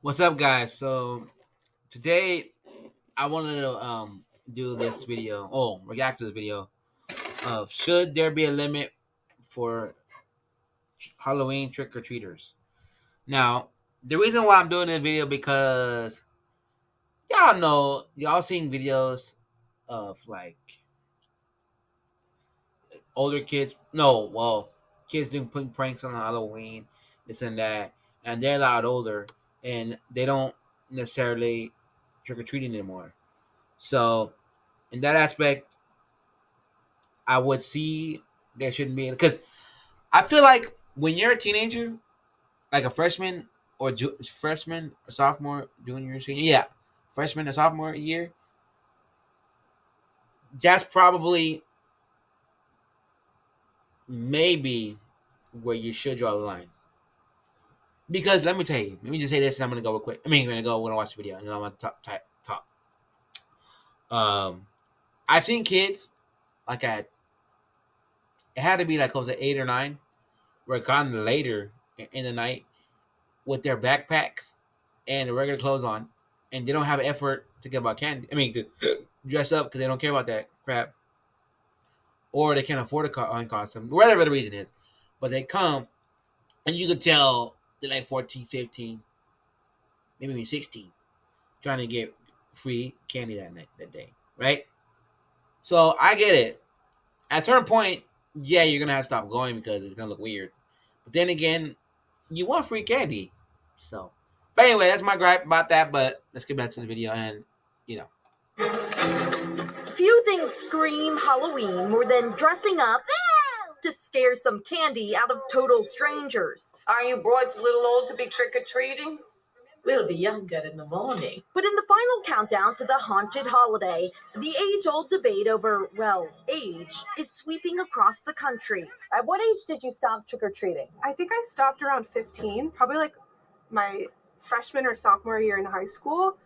What's up, guys? So today I wanted to do this video. React to the video of should there be a limit for Halloween trick or treaters? Now, the reason why I'm doing this video because y'all know y'all seen videos of like older kids. No, well, kids doing putting pranks on Halloween, this and that, and they're a lot older and they don't necessarily trick or treating anymore. So in that aspect, I would see there shouldn't be because I feel like when you're a teenager, like a freshman or freshman, or sophomore, junior, senior, yeah, freshman or sophomore year, that's probably maybe where you should draw the line. Because let me tell you, let me just say this, and I'm gonna go real quick. I'm gonna watch the video, and then I'm gonna talk. Um, I've seen kids like at it had to be like I was at 8 or 9, where it gotten later in the night with their backpacks and the regular clothes on, and they don't have effort to get about candy. To dress up because they don't care about that crap, or they can't afford a costume, whatever the reason is. But they come, and you could tell they're like 14, 15, maybe even 16, trying to get free candy that day, right? So I get it. At a certain point, yeah, you're gonna have to stop going because it's gonna look weird. But then again, you want free candy, so. But anyway, that's my gripe about that. But let's get back to the video, and you know, Few things scream Halloween more than dressing up to scare some candy out of total strangers. Are you broads a little old to be trick-or-treating? We'll be younger in the morning. But in the final countdown to the haunted holiday, the age-old debate over, well, age is sweeping across the country. At what age did you stop trick-or-treating? I think I stopped around 15, probably like my freshman or sophomore year in high school.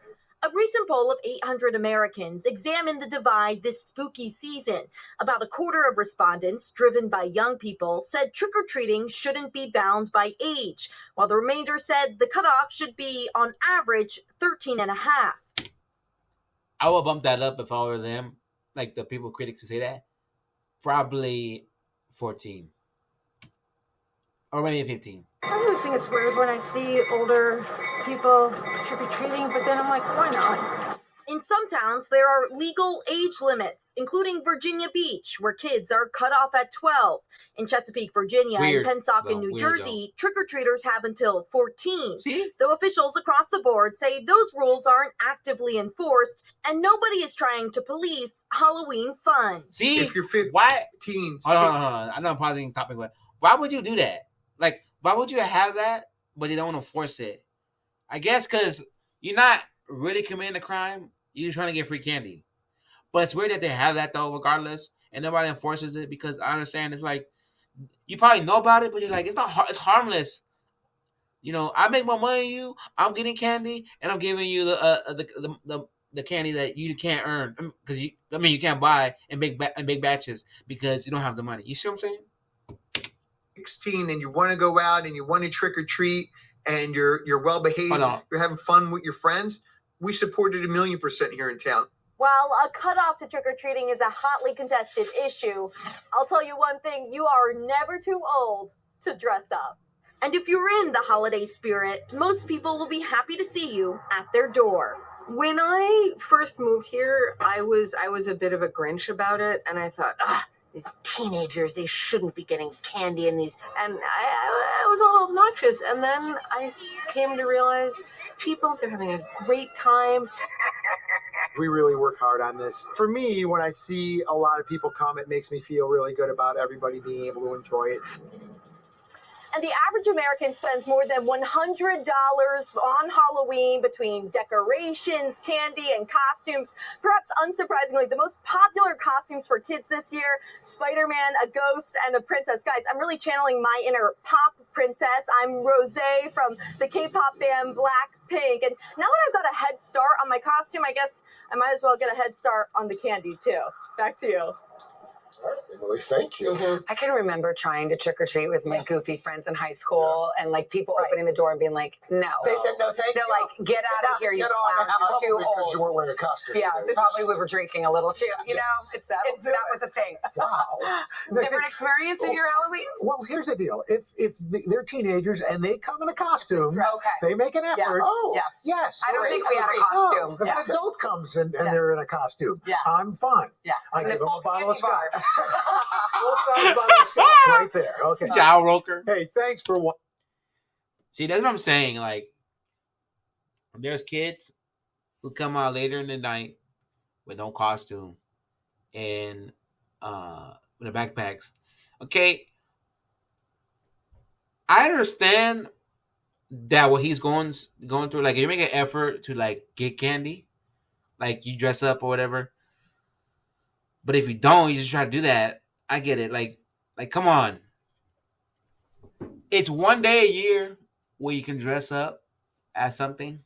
A recent poll of 800 Americans examined the divide this spooky season. About a quarter of respondents, driven by young people, said trick-or-treating shouldn't be bound by age, while the remainder said the cutoff should be, on average, 13 and a half. I would bump that up if I were them, like the people critics who say that. Probably 14, or maybe 15. I always think it's weird when I see older people trick-or-treating, but then I'm like, why not? In some towns, there are legal age limits, including Virginia Beach, where kids are cut off at 12. In Chesapeake, Virginia, Weird, and Pennsauken, though. New Weird, Jersey, trick-or-treaters have until 14. See? Though officials across the board say those rules aren't actively enforced, and nobody is trying to police Halloween fun. See? If you're 15, why? Hold on. I know I'm pausing this topic, but why would you do that? Like, why would you have that, but you don't want to force it? I guess because you're not really committing a crime. You're just trying to get free candy. But it's weird that they have that, though, regardless, and nobody enforces it because I understand it's like, you probably know about it, but you're like, it's not. It's harmless. You know, I make more money than you. I'm getting candy, and I'm giving you the candy that you can't earn because you can't buy in big batches because you don't have the money. You see what I'm saying? 16 and you want to go out and you want to trick or treat and you're well behaved, you're having fun with your friends, we support it 1,000,000% here in town. While a cutoff to trick-or-treating is a hotly contested issue, I'll tell you one thing, you are never too old to dress up. And if you're in the holiday spirit, most people will be happy to see you at their door. When I first moved here, I was a bit of a Grinch about it, and I thought, these teenagers, they shouldn't be getting candy in these. And I was a little obnoxious. And then I came to realize people, they're having a great time. We really work hard on this. For me, when I see a lot of people come, it makes me feel really good about everybody being able to enjoy it. And the average American spends more than $100 on Halloween between decorations, candy, and costumes. Perhaps unsurprisingly, the most popular costumes for kids this year, Spider-Man, a ghost, and a princess. Guys, I'm really channeling my inner pop princess. I'm Rosé from the K-pop band Blackpink. And now that I've got a head start on my costume, I guess I might as well get a head start on the candy, too. Back to you. All right, Emily, thank you. I can remember trying to trick or treat with my goofy friends in high school, and like people opening the door and being like, "No." They said no, thank you. They're like, "Get out of here, you Get on clowns! out. You're too Because old." you weren't wearing a costume. Yeah, probably we were drinking a little too. You know, that was a thing. Wow. Different experience in your Halloween? Well, here's the deal. If they're teenagers and they come in a costume, Okay. they make an effort. Yeah. Oh, Yes. yes. I don't think we had a Oh, costume. if Yeah. an adult comes and they're in a costume, Yeah. I'm fine. Yeah. I And give the them a full bottle of candy scotch. bar. Full-size bottle of scotch right there. Okay. Jow Roker. Hey, thanks for what. See, that's what I'm saying. Like, there's kids who come out later in the night with no costume and with the backpacks. Okay, I understand that what he's going through. Like, if you make an effort to like get candy, like you dress up or whatever. But if you don't, you just try to do that. I get it. Like come on. It's one day a year where you can dress up as something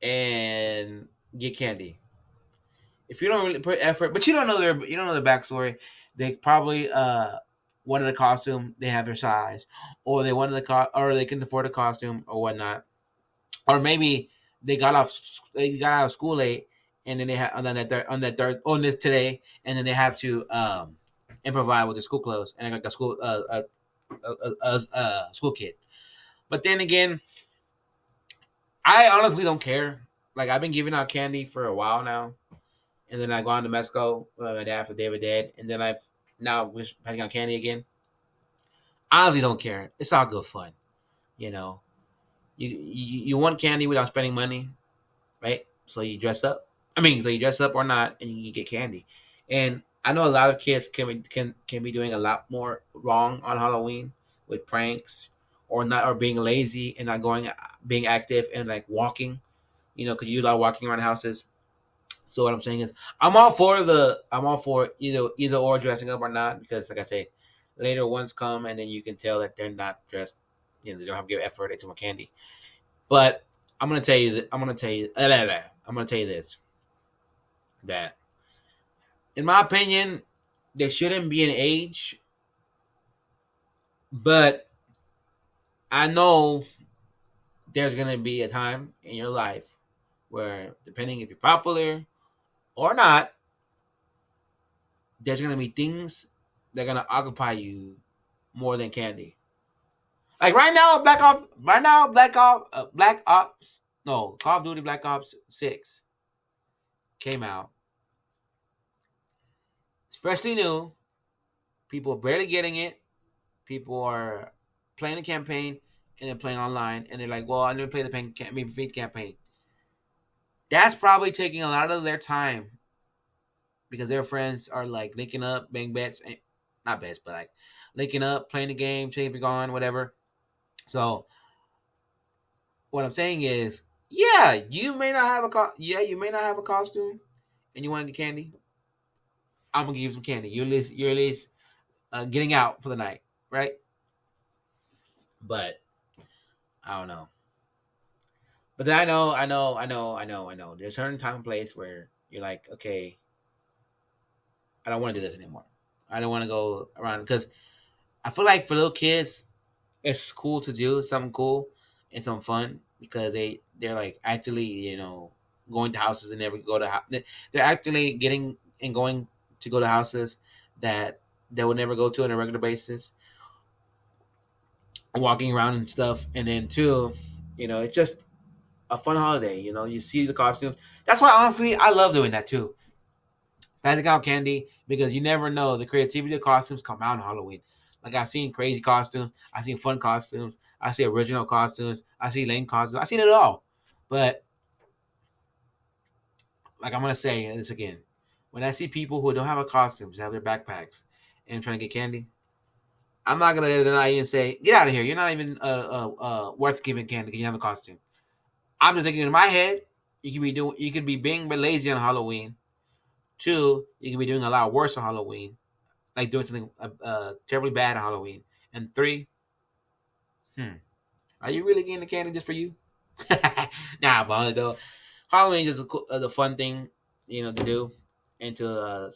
and get candy. If you don't really put effort, but you don't know the backstory. They probably wanted a costume. They have their size, or they wanted or they can afford a costume or whatnot, or maybe they got out of school late, and then they have on this today, and then they have to improvise with the school clothes and like a school school kid. But then again, I honestly don't care. Like, I've been giving out candy for a while now, and then I go on to Mexico with my dad for Day of the Dead, and then I've now passing out candy again. I honestly don't care. It's all good fun, you know. You want candy without spending money, right? So you dress up. So you dress up or not, and you get candy. And I know a lot of kids can be doing a lot more wrong on Halloween with pranks or being lazy and not being active and like walking, because you like walking around houses. So what I'm saying is, I'm all for either or dressing up or not, because like I say, later ones come and then you can tell that they're not dressed, they don't have to give effort into more candy. But I'm gonna tell you this, that in my opinion, there shouldn't be an age, but I know there's gonna be a time in your life where, depending if you're popular or not, there's gonna be things that are gonna occupy you more than candy. Like Call of Duty Black Ops 6 came out. It's freshly new. People are barely getting it. People are playing the campaign and then playing online, and they're like, "Well, I'm gonna play the campaign." That's probably taking a lot of their time because their friends are like linking up, bang bets, not bets, but like linking up, playing the game, checking if you're gone, whatever. So what I'm saying is, you may not have a costume, and you want to get candy. I'm gonna give you some candy. You're at least getting out for the night, right? But I don't know. But then I know. There's a certain time and place where you're like, okay, I don't want to do this anymore. I don't want to go around, because I feel like for little kids, it's cool to do something cool and some fun, because they're like actually going to houses and never go to they're actually getting and going to go to houses that they would never go to on a regular basis, walking around and stuff. And then too, it's just a fun holiday. You see the costumes. That's why honestly I love doing that too, passing out candy, because you never know, the creativity of costumes come out on Halloween. Like, I've seen crazy costumes, I've seen fun costumes, I see original costumes, I see lame costumes, I've seen it all. But like, I'm gonna say this again, when I see people who don't have a costume, just have their backpacks and trying to get candy, I'm not gonna deny you and say, get out of here, you're not even worth giving candy because you have a costume. I'm just thinking in my head, you could be being lazy on Halloween. 2, you could be doing a lot worse on Halloween, like doing something terribly bad on Halloween. And 3, are you really getting the candy just for you? Nah, but though, Halloween is just the fun thing, to do, and to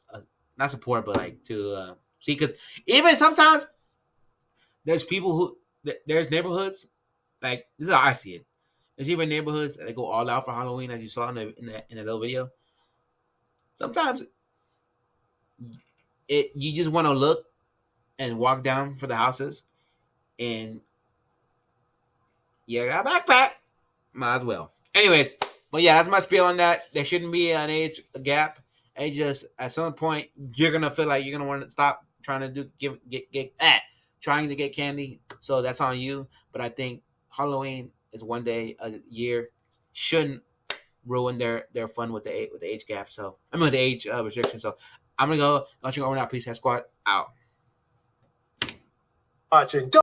not support, but like to see, because even sometimes there's people who there's neighborhoods like this is how I see it. There's even neighborhoods that go all out for Halloween, as you saw in the little video. Sometimes you just want to look and walk down for the houses, and you got a backpack, might as well. Anyways, but yeah, that's my spiel on that. There shouldn't be an age gap. And just at some point, you're gonna feel like you're gonna want to stop trying to trying to get candy. So that's on you. But I think Halloween is one day a year, shouldn't ruin their fun with the age gap. So I mean with the age restriction. So I'm gonna go. Launching over now. Peace, Head Squad out. Watching.